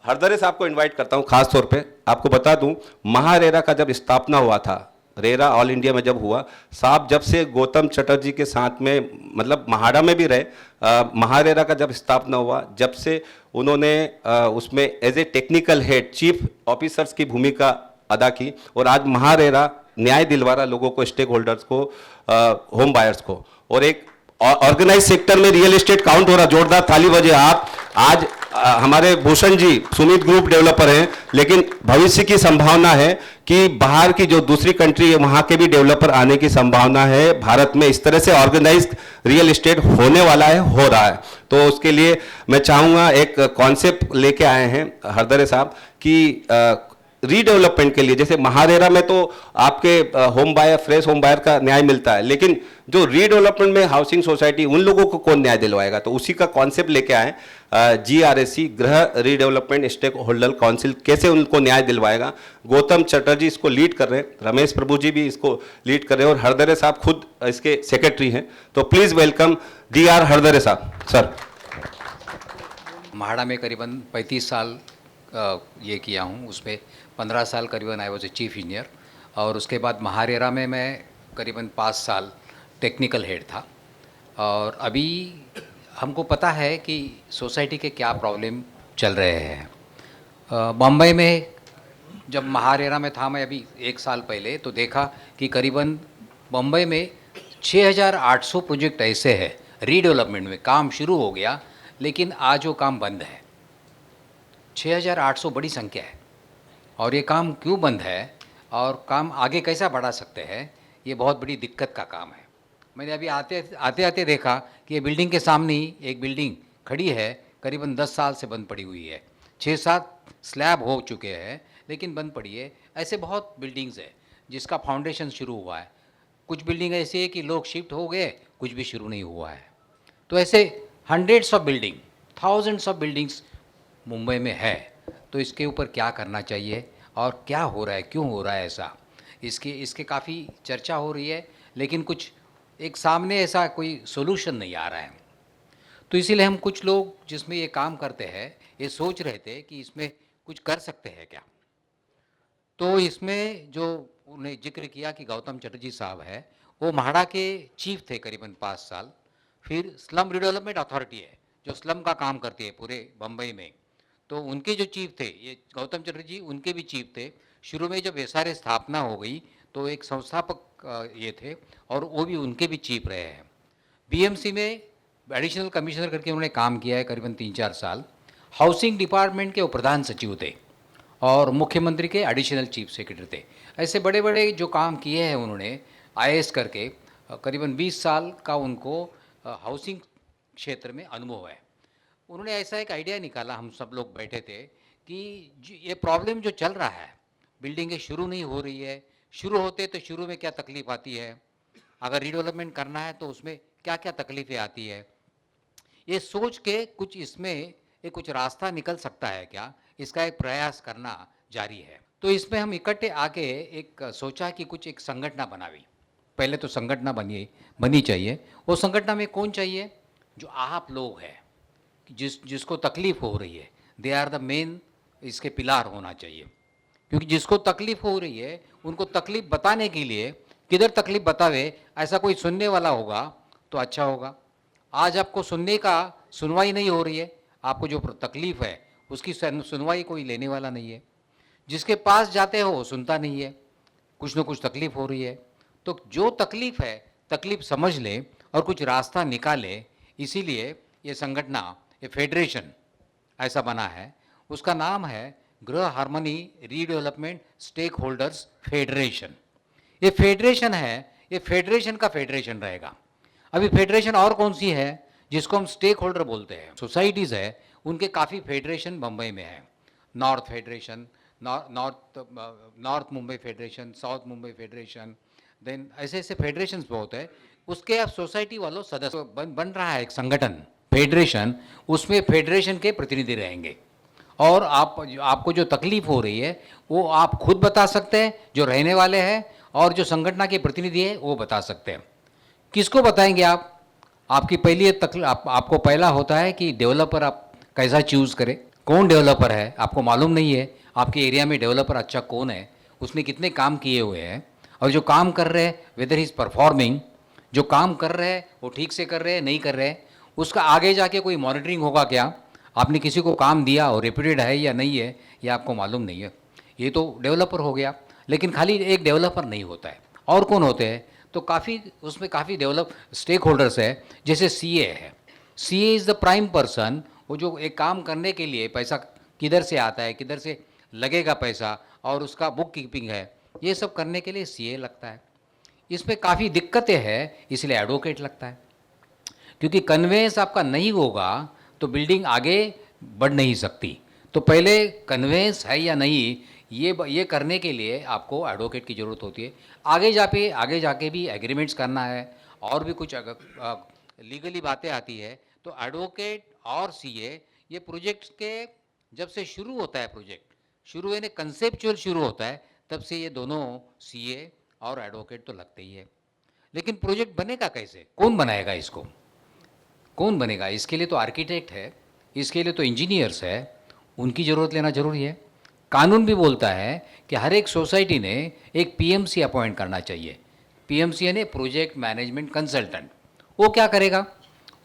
हरदरे साहब को इनवाइट करता हूं खास तौर पे। आपको बता दूं, महारेरा का जब स्थापना हुआ था, रेरा ऑल इंडिया में जब हुआ, साहब जब से गौतम चटर्जी के साथ में, मतलब महाड़ा में भी रहे, महारेरा का जब स्थापना हुआ, जब से उन्होंने उसमें as a technical head chief officers की भूमिका अदा की, और आज महारेरा न्याय दिलवा रहा लोगों को, स्टेक होल्डर्स को, होम बायर्स को, और एक ऑर्गेनाइज सेक्टर में रियल एस्टेट काउंट हो रहा। जोरदार ताली बजे आप। आज हमारे भूषण जी सुमित ग्रुप डेवलपर हैं, लेकिन भविष्य की संभावना है कि बाहर की जो दूसरी कंट्री है वहां के भी डेवलपर आने की संभावना है। भारत में इस तरह से ऑर्गेनाइज रियल एस्टेट होने वाला है, हो रहा है। तो उसके लिए मैं चाहूंगा, एक कॉन्सेप्ट लेके आए हैं हरदरे साहब कि रीडेवलपमेंट के लिए, जैसे महारेरा में तो आपके home buyer, fresh home buyer का न्याय मिलता है, लेकिन जो रीडेवलपमेंट में हाउसिंग सोसाइटी, उन लोगों को कौन न्याय दिलवाएगा? तो उसी का कॉन्सेप्ट लेके आए। GRSC, गृह रीडेवलपमेंट स्टेक होल्डर काउंसिल, कैसे उनको न्याय दिलवाएगा। गौतम चटर्जी इसको लीड कर रहे हैं, रमेश प्रभु जी भी इसको लीड कर रहे हैं, और हरदरे साहब खुद इसके सेक्रेटरी हैं। तो प्लीज वेलकम DR हरदरे साहब। सर, महाड़ा में करीबन 35 साल ये किया हूँ, उसमें 15 साल करीबन I was a chief engineer, और उसके बाद महारेरा में मैं करीबन 5 साल टेक्निकल हेड था। और अभी हमको पता है कि सोसाइटी के क्या प्रॉब्लम चल रहे हैं। बम्बई में जब महारेरा में था मैं अभी 1 साल पहले, तो देखा कि करीबन बम्बई में 6800 प्रोजेक्ट ऐसे हैं रीडेवलपमेंट में, काम शुरू हो गया लेकिन आज वो काम बंद है। 6800 बड़ी संख्या है, और ये काम क्यों बंद है और काम आगे कैसा बढ़ा सकते हैं, ये बहुत बड़ी दिक्कत का काम है। मैंने अभी आते आते देखा कि ये बिल्डिंग के सामने ही एक बिल्डिंग खड़ी है, करीबन 10 साल से बंद पड़ी हुई है। 6-7 स्लैब हो चुके हैं लेकिन बंद पड़ी है। ऐसे बहुत बिल्डिंग्स है जिसका फाउंडेशन शुरू हुआ है। कुछ बिल्डिंग ऐसी है कि लोग शिफ्ट हो गए, कुछ भी शुरू नहीं हुआ है। तो ऐसे hundreds of building, thousands of buildings Mumbai में है। तो इसके ऊपर क्या करना चाहिए और क्या हो रहा है, क्यों हो रहा है ऐसा, इसके काफ़ी चर्चा हो रही है, लेकिन कुछ एक सामने ऐसा कोई सोल्यूशन नहीं आ रहा है। तो इसीलिए हम कुछ लोग जिसमें ये काम करते हैं, ये सोच रहे थे कि इसमें कुछ कर सकते हैं क्या। तो इसमें जो उन्हें जिक्र किया कि गौतम चटर्जी साहब है, वो महाड़ा के चीफ थे करीबन 5 साल। फिर स्लम रिडेवलपमेंट अथॉरिटी है जो स्लम का काम करती है पूरे बम्बई में, तो उनके जो चीफ थे, ये गौतम चटर्जी उनके भी चीफ थे। शुरू में जब SRA स्थापना हो गई तो एक संस्थापक ये थे, और वो भी उनके भी चीफ रहे हैं। BMC में एडिशनल कमिश्नर करके उन्होंने काम किया है करीबन 3-4 साल। हाउसिंग डिपार्टमेंट के वो प्रधान सचिव थे, और मुख्यमंत्री के एडिशनल चीफ सेक्रेटरी थे। ऐसे बड़े बड़े जो काम किए हैं उन्होंने IAS करके, करीबन 20 साल का उनको हाउसिंग क्षेत्र में अनुभव है। उन्होंने ऐसा एक आइडिया निकाला, हम सब लोग बैठे थे, कि ये प्रॉब्लम जो चल रहा है, बिल्डिंगें शुरू नहीं हो रही है, शुरू होते तो शुरू में क्या तकलीफ आती है, अगर रीडेवलपमेंट करना है तो उसमें क्या क्या तकलीफ़ें आती है, ये सोच के कुछ इसमें एक कुछ रास्ता निकल सकता है क्या, इसका एक प्रयास करना जारी है। तो इसमें हम इकट्ठे आके एक सोचा कि कुछ एक संगठना बनावी। पहले तो संगठना बनी चाहिए। वो संगठना में कौन चाहिए? जो आप लोग हैं, जिसको तकलीफ़ हो रही है, दे आर द मेन, इसके पिलार होना चाहिए। क्योंकि जिसको तकलीफ़ हो रही है उनको तकलीफ़ बताने के लिए, किधर तकलीफ़ बतावे, ऐसा कोई सुनने वाला होगा तो अच्छा होगा। आज आपको सुनवाई नहीं हो रही है, आपको जो तकलीफ़ है उसकी सुनवाई कोई लेने वाला नहीं है। जिसके पास जाते हो वो सुनता नहीं है, कुछ न कुछ तकलीफ़ हो रही है। तो जो तकलीफ़ है, तकलीफ़ समझ ले और कुछ रास्ता निकाले। इसीलिए ये संगठना, ये फेडरेशन ऐसा बना है, उसका नाम है Griha harmony redevelopment stakeholders federation. ये फेडरेशन है, ये फेडरेशन का फेडरेशन रहेगा। अभी फेडरेशन और कौन सी है जिसको हम स्टेक होल्डर बोलते हैं, सोसाइटीज़ है, उनके काफ़ी फेडरेशन बम्बई में है। North federation, north Mumbai federation, south Mumbai federation, then ऐसे ऐसे फेडरेशंस बहुत है। उसके अब सोसाइटी वालों सदस्य बन रहा है एक संगठन फेडरेशन, उसमें फेडरेशन के प्रतिनिधि रहेंगे। और आपको जो तकलीफ हो रही है वो आप खुद बता सकते हैं जो रहने वाले हैं, और जो संगठन के प्रतिनिधि है वो बता सकते हैं। किसको बताएंगे आप? आपकी पहली आपको पहला होता है कि डेवलपर आप कैसा चूज़ करें। कौन डेवलपर है आपको मालूम नहीं है, आपके एरिया में डेवलपर अच्छा कौन है, उसने कितने काम किए हुए हैं, और जो काम कर रहे हैं वेदर इज़ परफॉर्मिंग, जो काम कर रहे हैं वो ठीक से कर रहे हैं नहीं कर रहे हैं, उसका आगे जाके कोई मॉनिटरिंग होगा क्या, आपने किसी को काम दिया और रिपीटेड है या नहीं है ये आपको मालूम नहीं है। ये तो डेवलपर हो गया, लेकिन खाली एक डेवलपर नहीं होता है, और कौन होते हैं, तो काफ़ी उसमें काफ़ी डेवलप स्टेक होल्डर्स है, जैसे सीए है। CA is the prime person, वो जो एक काम करने के लिए पैसा किधर से आता है, किधर से लगेगा पैसा, और उसका बुक कीपिंग है, ये सब करने के लिए सीए लगता है। इसमें काफ़ी दिक्कतें हैं, इसलिए एडवोकेट लगता है, क्योंकि कन्वेंस आपका नहीं होगा तो बिल्डिंग आगे बढ़ नहीं सकती। तो पहले कन्वेंस है या नहीं, ये करने के लिए आपको एडवोकेट की ज़रूरत होती है। आगे जाके भी एग्रीमेंट्स करना है, और भी कुछ लीगली बातें आती है, तो एडवोकेट और सीए, ये प्रोजेक्ट के जब से शुरू होता है, प्रोजेक्ट शुरू यानी कंसेप्चुअल शुरू होता है, तब से ये दोनों सीए और एडवोकेट तो लगते ही है। लेकिन प्रोजेक्ट बनेगा कैसे, कौन बनाएगा इसको, कौन बनेगा, इसके लिए तो आर्किटेक्ट है, इसके लिए तो इंजीनियर्स है, उनकी ज़रूरत लेना ज़रूरी है। कानून भी बोलता है कि हर एक सोसाइटी ने एक पीएमसी अपॉइंट करना चाहिए। पीएमसी यानी प्रोजेक्ट मैनेजमेंट कंसल्टेंट। वो क्या करेगा,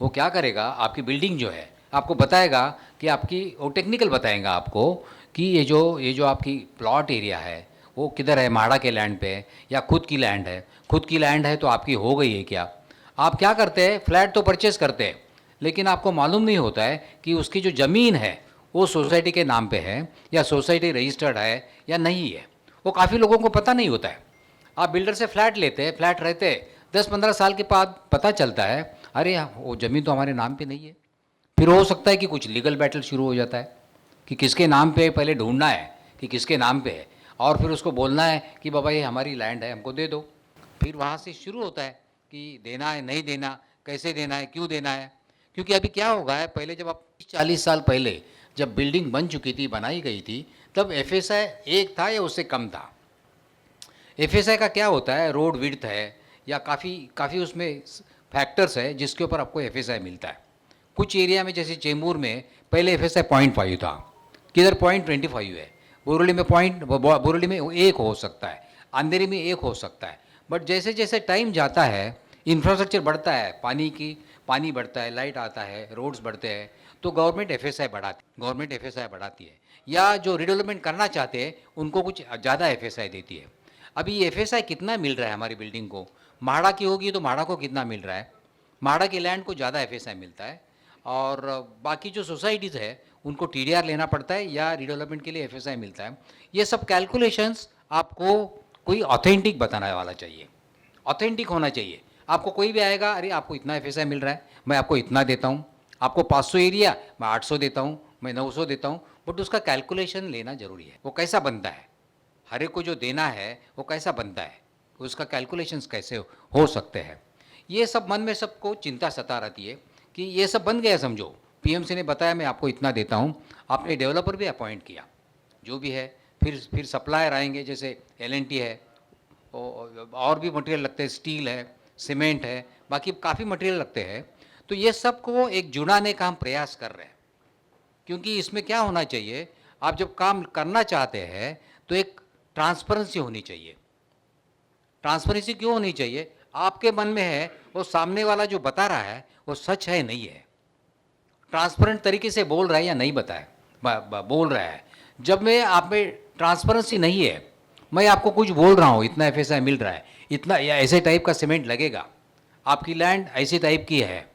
वो क्या करेगा, आपकी बिल्डिंग जो है आपको बताएगा कि आपकी, वो टेक्निकल बताएगा आपको कि ये जो आपकी प्लॉट एरिया है वो किधर है, माड़ा के लैंड पे है या खुद की लैंड है। खुद की लैंड है तो आपकी हो गई है क्या। आप क्या करते हैं, फ्लैट तो परचेस करते हैं, लेकिन आपको मालूम नहीं होता है कि उसकी जो ज़मीन है वो सोसाइटी के नाम पे है या सोसाइटी रजिस्टर्ड है या नहीं है, वो काफ़ी लोगों को पता नहीं होता है। आप बिल्डर से फ्लैट लेते हैं, फ्लैट रहते हैं, 10-15 साल के बाद पता चलता है अरे वो ज़मीन तो हमारे नाम पे नहीं है। फिर हो सकता है कि कुछ लीगल बैटल शुरू हो जाता है कि किसके नाम पे, पहले ढूंढना है कि किसके नाम पे है, और फिर उसको बोलना है कि बाबा ये हमारी लैंड है, हमको दे दो। फिर वहाँ से शुरू होता है कि देना है नहीं देना, कैसे देना है, क्यों देना है। क्योंकि अभी क्या होगा है, पहले जब आप 40 साल पहले जब बिल्डिंग बन चुकी थी, बनाई गई थी, तब एफएसआई एक था या उससे कम था। एफएसआई का क्या होता है, रोड विड्थ है या काफ़ी उसमें फैक्टर्स है जिसके ऊपर आपको एफएसआई मिलता है। कुछ एरिया में जैसे चेंबूर में पहले एफएसआई 0.5 था, किधर 0.25 है, बोरोली में बोरोली में 1 हो सकता है, अंधेरी में 1 हो सकता है। बट जैसे जैसे टाइम जाता है, इंफ्रास्ट्रक्चर बढ़ता है, पानी बढ़ता है, लाइट आता है, रोड्स बढ़ते हैं, तो गवर्नमेंट एफएसआई बढ़ाती है, या जो रिडेवलपमेंट करना चाहते हैं उनको कुछ ज़्यादा एफएसआई देती है। अभी ये एफएसआई कितना मिल रहा है हमारी बिल्डिंग को, म्हाड़ा की होगी तो म्हाड़ा को कितना मिल रहा है, म्हाड़ा की लैंड को ज़्यादा एफएसआई मिलता है, और बाकी जो सोसाइटीज़ है उनको टीडीआर लेना पड़ता है या रिडेवलपमेंट के लिए एफएसआई मिलता है। ये सब कैलकुलेशंस आपको कोई ऑथेंटिक बताने वाला चाहिए, ऑथेंटिक होना चाहिए। आपको कोई भी आएगा, अरे आपको इतना एफएसआई मिल रहा है, मैं आपको इतना देता हूँ, आपको 500 एरिया मैं 800 देता हूँ, मैं 900 देता हूँ, बट उसका कैलकुलेशन लेना ज़रूरी है। वो कैसा बनता है, हर एक को जो देना है वो कैसा बनता है, उसका कैलकुलेशंस कैसे हो सकते हैं। ये सब मन में सबको चिंता सता रहती है कि ये सब बन गया, समझो पीएमसी ने बताया मैं आपको इतना देता हूँ, आपने डेवलपर भी अपॉइंट किया, जो भी है, फिर सप्लायर आएंगे, जैसे एलएनटी है, और भी मटेरियल लगते हैं, स्टील है, सीमेंट है, बाकी काफ़ी मटेरियल लगते हैं। तो ये सब को एक जुड़ाने का हम प्रयास कर रहे हैं, क्योंकि इसमें क्या होना चाहिए, आप जब काम करना चाहते हैं तो एक ट्रांसपेरेंसी होनी चाहिए। ट्रांसपेरेंसी क्यों होनी चाहिए, आपके मन में है, वो सामने वाला जो बता रहा है वो सच है नहीं है, ट्रांसपेरेंट तरीके से बोल रहा है या नहीं बताए बोल रहा है। जब मैं आप में ट्रांसपेरेंसी नहीं है, मैं आपको कुछ बोल रहा हूँ, इतना एफएसआई मिल रहा है, इतना या ऐसे टाइप का सीमेंट लगेगा, आपकी लैंड ऐसी टाइप की है,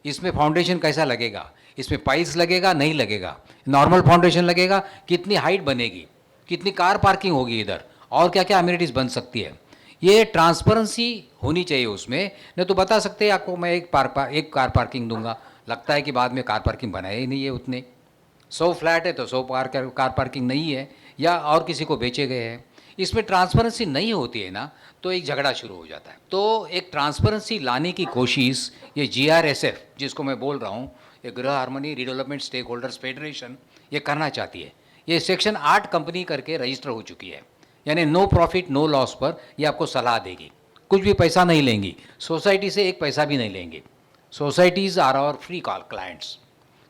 इसमें फाउंडेशन कैसा लगेगा, इसमें पाइल्स लगेगा नहीं लगेगा, नॉर्मल फाउंडेशन लगेगा, कितनी हाइट बनेगी, कितनी कार पार्किंग होगी इधर, और क्या क्या अम्यूनिटीज़ बन सकती है, ये ट्रांसपेरेंसी होनी चाहिए उसमें। नहीं तो बता सकते हैं आपको मैं एक कार पार्किंग दूंगा, लगता है कि बाद में कार पार्किंग बनाए ही नहीं है उतने, 100 फ्लैट है तो 100 कार पार्किंग नहीं है, या और किसी को बेचे गए हैं। इसमें ट्रांसपेरेंसी नहीं होती है ना, तो एक झगड़ा शुरू हो जाता है। तो एक ट्रांसपेरेंसी लाने की कोशिश ये जीआरएसएफ जिसको मैं बोल रहा हूँ, ये Griha harmony redevelopment stakeholders federation, ये करना चाहती है। ये सेक्शन 8 कंपनी करके रजिस्टर हो चुकी है, यानी नो प्रॉफिट नो लॉस पर ये आपको सलाह देगी, कुछ भी पैसा नहीं लेंगी, सोसाइटी से एक पैसा भी नहीं लेंगे। Societies are our free clients,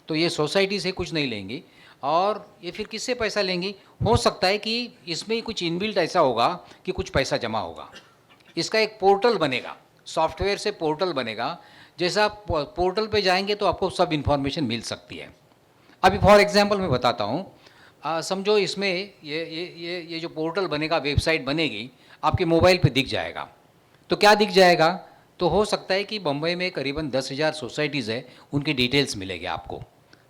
तो ये सोसाइटी से कुछ नहीं लेंगी, और ये फिर किससे पैसा लेंगी? हो सकता है कि इसमें कुछ इनबिल्ट ऐसा होगा कि कुछ पैसा जमा होगा। इसका एक पोर्टल बनेगा, सॉफ्टवेयर से पोर्टल बनेगा। जैसा आप पोर्टल पे जाएंगे तो आपको सब इन्फॉर्मेशन मिल सकती है। अभी फॉर एग्जांपल मैं बताता हूँ, समझो इसमें ये जो पोर्टल बनेगा, वेबसाइट बनेगी, आपके मोबाइल पे दिख जाएगा। तो क्या दिख जाएगा? तो हो सकता है कि बम्बई में करीबन 10,000 सोसाइटीज़ है, उनकी डिटेल्स मिलेगी आपको।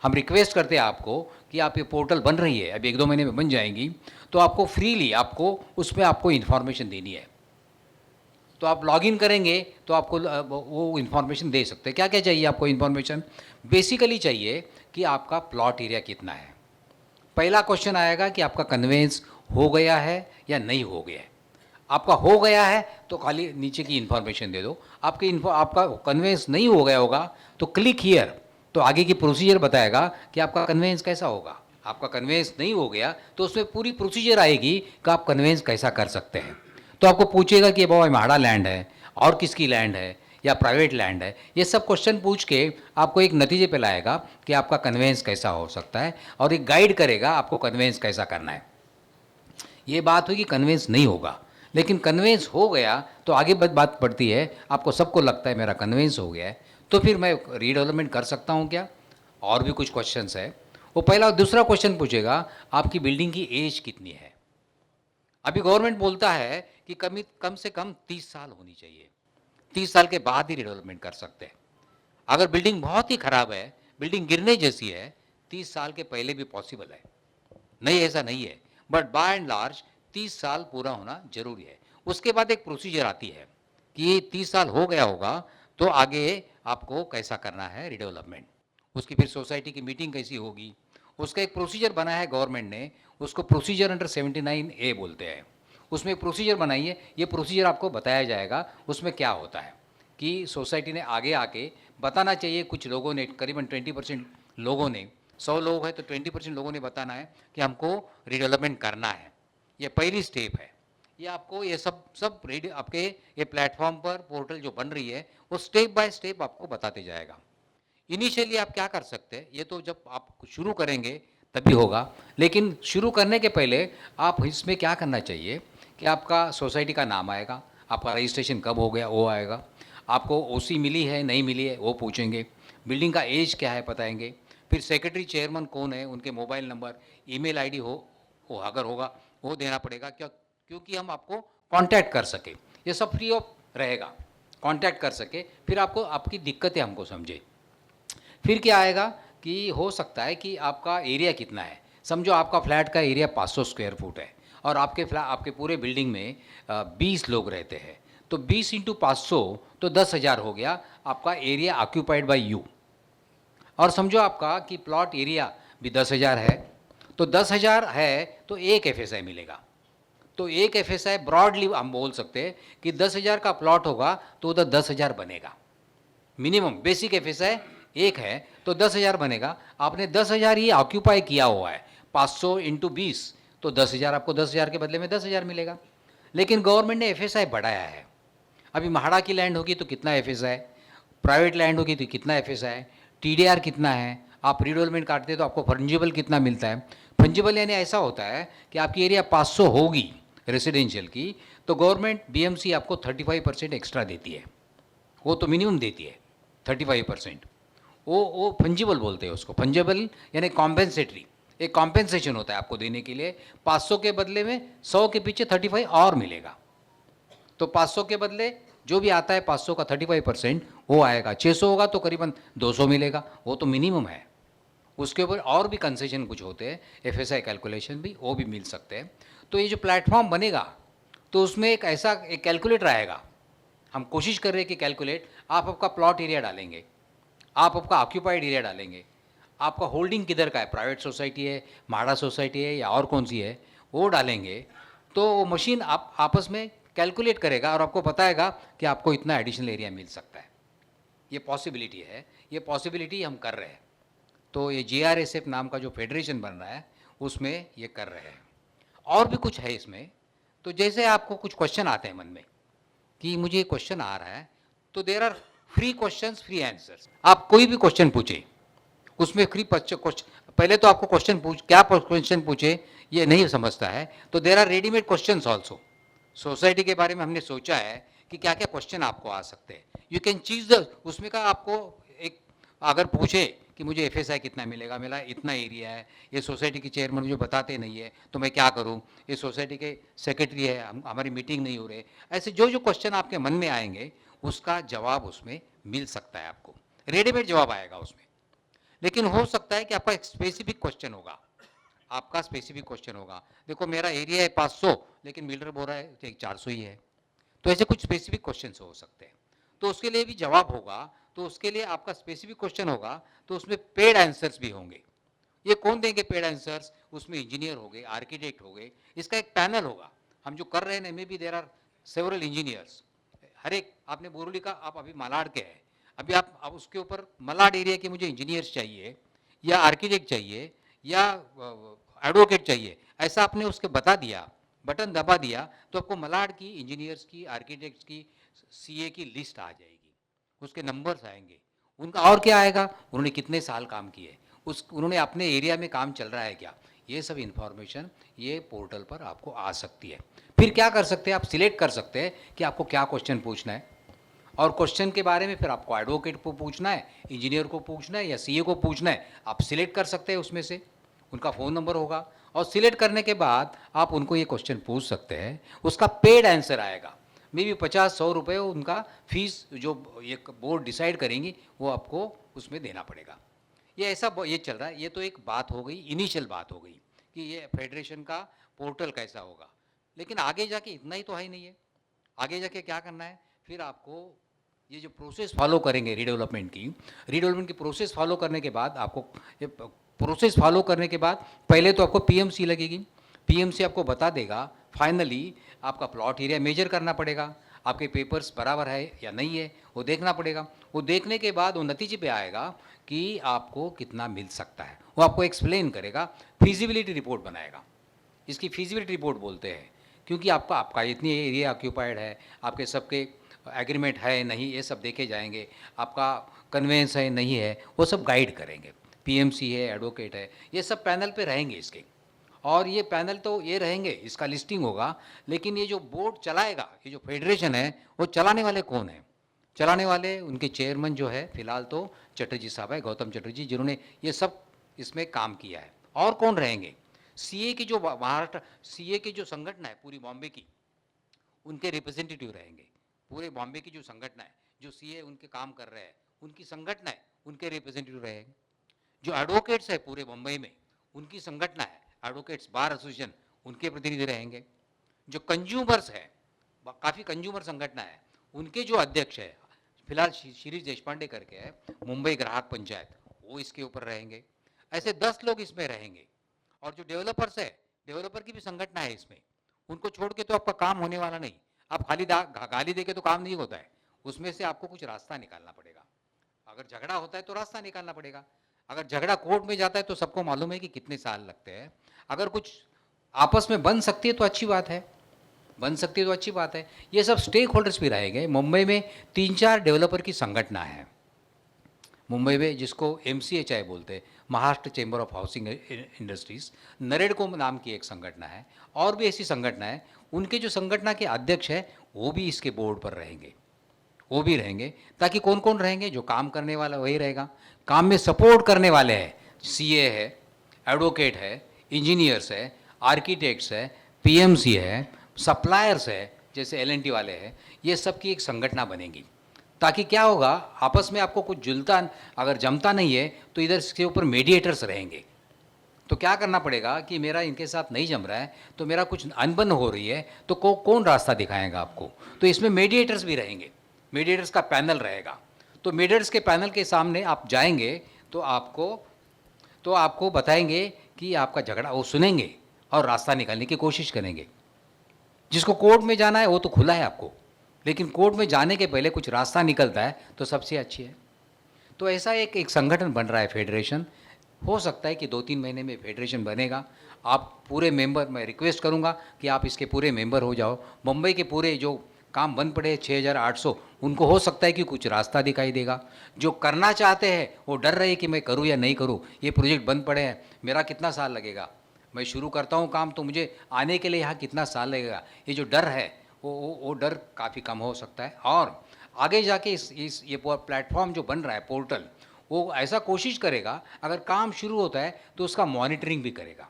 हम रिक्वेस्ट करते हैं आपको कि आप ये पोर्टल बन रही है, अभी 1-2 महीने में बन जाएंगी, तो आपको फ्रीली आपको उसमें आपको इन्फॉर्मेशन देनी है। तो आप लॉगिन करेंगे तो आपको वो इन्फॉर्मेशन दे सकते हैं। क्या क्या चाहिए आपको इन्फॉर्मेशन? बेसिकली चाहिए कि आपका प्लॉट एरिया कितना है। पहला क्वेश्चन आएगा कि आपका कन्वेंस हो गया है या नहीं हो गया है। आपका हो गया है तो खाली नीचे की इन्फॉर्मेशन दे दो। आपका कन्वेंस नहीं हो गया होगा तो क्लिक हियर, तो आगे की प्रोसीजर बताएगा कि आपका कन्वेंस कैसा होगा। आपका कन्वेंस नहीं हो गया तो उसमें पूरी प्रोसीजर आएगी कि आप कन्वेंस कैसा कर सकते हैं। तो आपको पूछेगा कि बाबा म्हाडा लैंड है और किसकी लैंड है या प्राइवेट लैंड है। ये सब क्वेश्चन पूछ के आपको एक नतीजे पे लाएगा कि आपका कन्वेंस कैसा हो सकता है और एक गाइड करेगा आपको कन्वेंस कैसा करना है। ये बात हुई कि कन्वेंस नहीं होगा, लेकिन कन्वेंस हो गया तो आगे बात बढ़ती है। आपको सबको लगता है मेरा कन्वेंस हो गया है, तो फिर मैं रीडेवलपमेंट कर सकता हूँ क्या? और भी कुछ क्वेश्चंस है। वो पहला दूसरा क्वेश्चन पूछेगा आपकी बिल्डिंग की एज कितनी है। अभी गवर्नमेंट बोलता है कि कम से कम 30 साल होनी चाहिए, 30 साल के बाद ही रिडेवलपमेंट कर सकते हैं। अगर बिल्डिंग बहुत ही खराब है, बिल्डिंग गिरने जैसी है, 30 साल के पहले भी पॉसिबल है। नहीं, ऐसा नहीं है, बट बाय एंड लार्ज 30 साल पूरा होना जरूरी है। उसके बाद एक प्रोसीजर आती है कि 30 साल हो गया होगा तो आगे आपको कैसा करना है रिडेवलपमेंट। उसकी फिर सोसाइटी की मीटिंग कैसी होगी, उसका एक प्रोसीजर बना है गवर्नमेंट ने, उसको प्रोसीजर अंडर 79A बोलते हैं। उसमें एक प्रोसीजर बनाई है, ये प्रोसीजर आपको बताया जाएगा उसमें क्या होता है कि सोसाइटी ने आगे आके बताना चाहिए। कुछ लोगों ने, करीबन 20% लोगों ने, 100 लोग हैं तो 20% लोगों ने बताना है कि हमको रिडेवलपमेंट करना है। ये पहली स्टेप है। ये आपको ये सब रेडी आपके ये प्लेटफॉर्म पर पोर्टल जो बन रही है वो स्टेप बाय स्टेप आपको बताते जाएगा। इनिशियली आप क्या कर सकते हैं, ये तो जब आप शुरू करेंगे तभी होगा, लेकिन शुरू करने के पहले आप इसमें क्या करना चाहिए कि आपका सोसाइटी का नाम आएगा, आपका रजिस्ट्रेशन कब हो गया वो आएगा, आपको ओसी मिली है नहीं मिली है वो पूछेंगे, बिल्डिंग का एज क्या है बताएंगे, फिर सेक्रेटरी चेयरमैन कौन है, उनके मोबाइल नंबर, ईमेल आईडी हो अगर होगा वो देना पड़ेगा, क्योंकि हम आपको कांटेक्ट कर सके। ये सब फ्री ऑफ रहेगा, कांटेक्ट कर सके, फिर आपको आपकी दिक्कतें हमको समझे। फिर क्या आएगा कि हो सकता है कि आपका एरिया कितना है। समझो आपका फ्लैट का एरिया 500 स्क्वायर फुट है और आपके पूरे बिल्डिंग में 20 लोग रहते हैं, तो 20 इंटू 500 तो 10,000 हो गया आपका एरिया ऑक्यूपाइड बाय यू। और समझो आपका कि प्लॉट एरिया भी 10,000 है, तो 10,000 है तो एक FSI मिलेगा। तो एक FSI ब्रॉडली हम बोल सकते हैं कि 10,000 का प्लॉट होगा तो उधर 10,000 बनेगा। मिनिमम बेसिक FSI एक है तो 10,000 बनेगा। आपने 10,000 ही ऑक्यूपाई किया हुआ है, 500 इंटू 20 तो 10,000, आपको 10,000 के बदले में 10,000 मिलेगा। लेकिन गवर्नमेंट ने FSI बढ़ाया है। अभी म्हाडा की लैंड होगी तो कितना FSI, प्राइवेट लैंड होगी तो कितना FSI, TDR कितना है, आप रीडेवलपमेंट काटते हैं तो आपको फंजिबल कितना मिलता है। फंजिबल यानी ऐसा होता है कि आपकी एरिया 500 होगी रेसिडेंशियल की तो गवर्नमेंट BMC आपको 35% एक्स्ट्रा देती है, वो तो मिनिमम देती है 35%। वो फंजिबल बोलते हैं उसको, फंजिबल यानी कॉम्पेंसेटरी, एक कॉम्पेंसेशन होता है आपको देने के लिए। 500 के बदले में 100 के पीछे 35 और मिलेगा, तो 500 के बदले जो भी आता है 500 का 35% वो आएगा। 600 होगा तो करीबन 200 मिलेगा, वो तो मिनिमम है। उसके ऊपर और भी कंसेशन कुछ होते हैं, FSI कैलकुलेशन भी वो भी मिल सकते हैं। तो ये जो प्लेटफॉर्म बनेगा तो उसमें एक ऐसा एक कैलकुलेटर आएगा। हम कोशिश कर रहे हैं कि कैलकुलेट, आप आपका प्लॉट एरिया डालेंगे, आप आपका ऑक्यूपाइड एरिया डालेंगे, आपका होल्डिंग किधर का है, प्राइवेट सोसाइटी है, म्हाडा सोसाइटी है या और कौन सी है, वो डालेंगे तो वो मशीन आप आपस में कैलकुलेट करेगा और आपको बताएगा कि आपको इतना एडिशनल एरिया मिल सकता है। ये पॉसिबिलिटी है, ये पॉसिबिलिटी हम कर रहे हैं। तो ये GRSF नाम का जो फेडरेशन बन रहा है उसमें ये कर रहे हैं। और भी कुछ है इसमें, तो जैसे आपको कुछ क्वेश्चन आते हैं मन में कि मुझे क्वेश्चन आ रहा है, तो there are free questions free answers. आप कोई भी क्वेश्चन पूछे उसमें फ्री पहले तो आपको क्या क्वेश्चन पूछे ये नहीं समझता है, तो there are readymade questions also. Society के बारे में हमने सोचा है कि क्या क्या क्वेश्चन आपको आ सकते हैं, यू कैन चीज द उसमें का आपको एक अगर पूछे कि मुझे एफएसआई कितना मिलेगा, मेरा इतना एरिया है, ये सोसाइटी के चेयरमैन मुझे बताते नहीं है तो मैं क्या करूं, ये सोसाइटी के सेक्रेटरी है, हमारी मीटिंग नहीं हो रही, ऐसे जो जो क्वेश्चन आपके मन में आएंगे उसका जवाब उसमें मिल सकता है, आपको रेडीमेड जवाब आएगा उसमें। लेकिन हो सकता है कि आपका एक स्पेसिफिक क्वेश्चन होगा, आपका स्पेसिफिक क्वेश्चन होगा, देखो मेरा एरिया है 500 लेकिन मिलर बोल रहा है 400 ही है, तो ऐसे कुछ स्पेसिफिक क्वेश्चन हो सकते हैं, तो उसके लिए भी जवाब होगा, तो उसके लिए आपका स्पेसिफिक क्वेश्चन होगा, तो उसमें पेड आंसर्स भी होंगे। ये कौन देंगे पेड आंसर्स? उसमें इंजीनियर हो गए, आर्किटेक्ट हो गए, इसका एक पैनल होगा। हम जो कर रहे हैं में भी देर आर सेवरल इंजीनियर्स, हर एक, आपने बोरोली का, आप अभी मलाड के हैं, अभी आप अब उसके ऊपर मलाड एरिया के मुझे इंजीनियर्स चाहिए या आर्किटेक्ट चाहिए या एडवोकेट चाहिए, ऐसा आपने उसके बता दिया, बटन दबा दिया, तो आपको मलाड की इंजीनियर्स की, आर्किटेक्ट्स की, सीए की लिस्ट आ जाएगी, उसके नंबर्स आएंगे, उनका और क्या आएगा, उन्होंने कितने साल काम किए, उन्होंने अपने एरिया में काम चल रहा है क्या, ये सब इंफॉर्मेशन ये पोर्टल पर आपको आ सकती है। फिर क्या कर सकते हैं, आप सिलेक्ट कर सकते हैं कि आपको क्या क्वेश्चन पूछना है, और क्वेश्चन के बारे में फिर आपको एडवोकेट को पूछना है, इंजीनियर को पूछना है या सीए को पूछना है, आप सिलेक्ट कर सकते हैं उसमें से, उनका फ़ोन नंबर होगा, और सिलेक्ट करने के बाद आप उनको ये क्वेश्चन पूछ सकते हैं, उसका पेड आंसर आएगा, मे बी 50-100 रुपये उनका फीस जो ये बोर्ड डिसाइड करेंगी वो आपको उसमें देना पड़ेगा। ये ऐसा ये चल रहा है, ये तो एक बात हो गई, इनिशियल बात हो गई कि ये फेडरेशन का पोर्टल कैसा होगा, लेकिन आगे जाके इतना ही तो है ही नहीं है, आगे जाके क्या करना है, फिर आपको ये जो प्रोसेस फॉलो करेंगे रीडेवलपमेंट की प्रोसेस फॉलो करने के बाद आपको ये प्रोसेस फॉलो करने के बाद पहले तो आपको पीएमसी लगेगी, पीएमसी आपको बता देगा, फाइनली आपका प्लॉट एरिया मेजर करना पड़ेगा, आपके पेपर्स बराबर है या नहीं है वो देखना पड़ेगा, वो देखने के बाद वो नतीजे पे आएगा कि आपको कितना मिल सकता है, वो आपको एक्सप्लेन करेगा, फिजिबिलिटी रिपोर्ट बनाएगा, इसकी फिजिबिलिटी रिपोर्ट बोलते हैं, क्योंकि आपका इतनी एरिया ऑक्यूपाइड है, आपके सबके एग्रीमेंट है नहीं, ये सब देखे जाएंगे, आपका कन्वेंस है नहीं है, वो सब गाइड करेंगे, पीएमसी है, एडवोकेट है, ये सब पैनल पे रहेंगे इसके, और ये पैनल तो ये रहेंगे, इसका लिस्टिंग होगा, लेकिन ये जो बोर्ड चलाएगा, ये जो फेडरेशन है वो चलाने वाले कौन है, चलाने वाले उनके चेयरमैन जो है फिलहाल तो चटर्जी साहब है, गौतम चटर्जी, जिन्होंने ये सब इसमें काम किया है। और कौन रहेंगे, सीए की जो महाराष्ट्र सीए की जो संगठन है पूरी बॉम्बे की, उनके रिप्रेजेंटेटिव रहेंगे, पूरे बॉम्बे की जो संगठन है, जो सीए उनके काम कर रहे हैं, उनकी संगठन है, उनके रिप्रेजेंटेटिव रहेंगे, जो एडवोकेट्स है पूरे मुंबई में, उनकी संगठन है एडवोकेट्स बार एसोसिएशन, उनके प्रतिनिधि रहेंगे, जो कंज्यूमर्स है, काफ़ी कंज्यूमर संगठन है, उनके जो अध्यक्ष है, फिलहाल शिरीष देशपांडे करके है, मुंबई ग्राहक पंचायत, वो इसके ऊपर रहेंगे, ऐसे 10 लोग इसमें रहेंगे। और जो डेवलपर्स है, डेवलपर की भी संगठन है इसमें, उनको छोड़ के तो आपका काम होने वाला नहीं, आप खाली गाली दे के तो काम नहीं होता है, उसमें से आपको कुछ रास्ता निकालना पड़ेगा, अगर झगड़ा होता है तो रास्ता निकालना पड़ेगा, अगर झगड़ा कोर्ट में जाता है तो सबको मालूम है कि कितने साल लगते हैं, अगर कुछ आपस में बन सकती है तो अच्छी बात है, बन सकती है तो अच्छी बात है। ये सब स्टेक होल्डर्स भी रहेंगे। मुंबई में 3-4 डेवलपर की संगठना है मुंबई में, जिसको MCHI बोलते हैं, Maharashtra chamber of housing industries, NAREDCO नाम की एक संगठना है, और भी ऐसी संगठना है, उनके जो संगठना के अध्यक्ष है वो भी इसके बोर्ड पर रहेंगे, वो भी रहेंगे, ताकि कौन कौन रहेंगे, जो काम करने वाला वही रहेगा, काम में सपोर्ट करने वाले हैं, सीए है, एडवोकेट है, इंजीनियर्स है, आर्किटेक्ट्स है, पीएमसी है, सप्लायर्स है, जैसे LNT वाले हैं, ये सब की एक संगठना बनेगी, ताकि क्या होगा, आपस में आपको कुछ जुलता अगर जमता नहीं है तो इधर इसके ऊपर मीडिएटर्स रहेंगे, तो क्या करना पड़ेगा कि मेरा इनके साथ नहीं जम रहा है, तो मेरा कुछ अनबन हो रही है, तो कौन रास्ता दिखाएगा आपको, तो इसमें मीडिएटर्स भी रहेंगे, मीडिएटर्स का पैनल रहेगा, तो मीडिएटर्स के पैनल के सामने आप जाएंगे तो आपको बताएंगे कि आपका झगड़ा, वो सुनेंगे और रास्ता निकालने की कोशिश करेंगे। जिसको कोर्ट में जाना है वो तो खुला है आपको, लेकिन कोर्ट में जाने के पहले कुछ रास्ता निकलता है तो सबसे अच्छी है। तो ऐसा एक संगठन बन रहा है फेडरेशन, हो सकता है कि 2-3 महीने में फेडरेशन बनेगा। आप पूरे मेंबर, मैं रिक्वेस्ट करूंगा कि आप इसके पूरे मेंबर हो जाओ। मुंबई के पूरे जो काम बंद पड़े 6,800, उनको हो सकता है कि कुछ रास्ता दिखाई देगा। जो करना चाहते हैं वो डर रहे कि मैं करूँ या नहीं करूँ, ये प्रोजेक्ट बंद पड़े हैं, मेरा कितना साल लगेगा, मैं शुरू करता हूँ काम तो मुझे आने के लिए यहाँ कितना साल लगेगा, ये जो डर है वो डर काफ़ी कम हो सकता है। और आगे जाके इस ये प्लेटफॉर्म जो बन रहा है पोर्टल, वो ऐसा कोशिश करेगा अगर काम शुरू होता है तो उसका मॉनिटरिंग भी करेगा।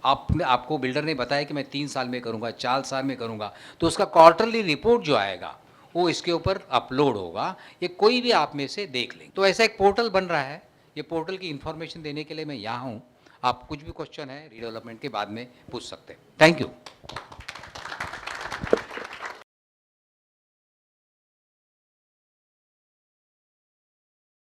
आपको बिल्डर ने बताया कि मैं 3 साल में करूँगा, 4 साल में करूँगा, तो उसका क्वार्टरली रिपोर्ट जो आएगा वो इसके ऊपर अपलोड होगा, ये कोई भी आप में से देख लें। तो ऐसा एक पोर्टल बन रहा है, ये पोर्टल की इन्फॉर्मेशन देने के लिए मैं यहाँ हूँ। आप कुछ भी क्वेश्चन है रीडेवलपमेंट के बाद में पूछ सकते हैं। Thank you.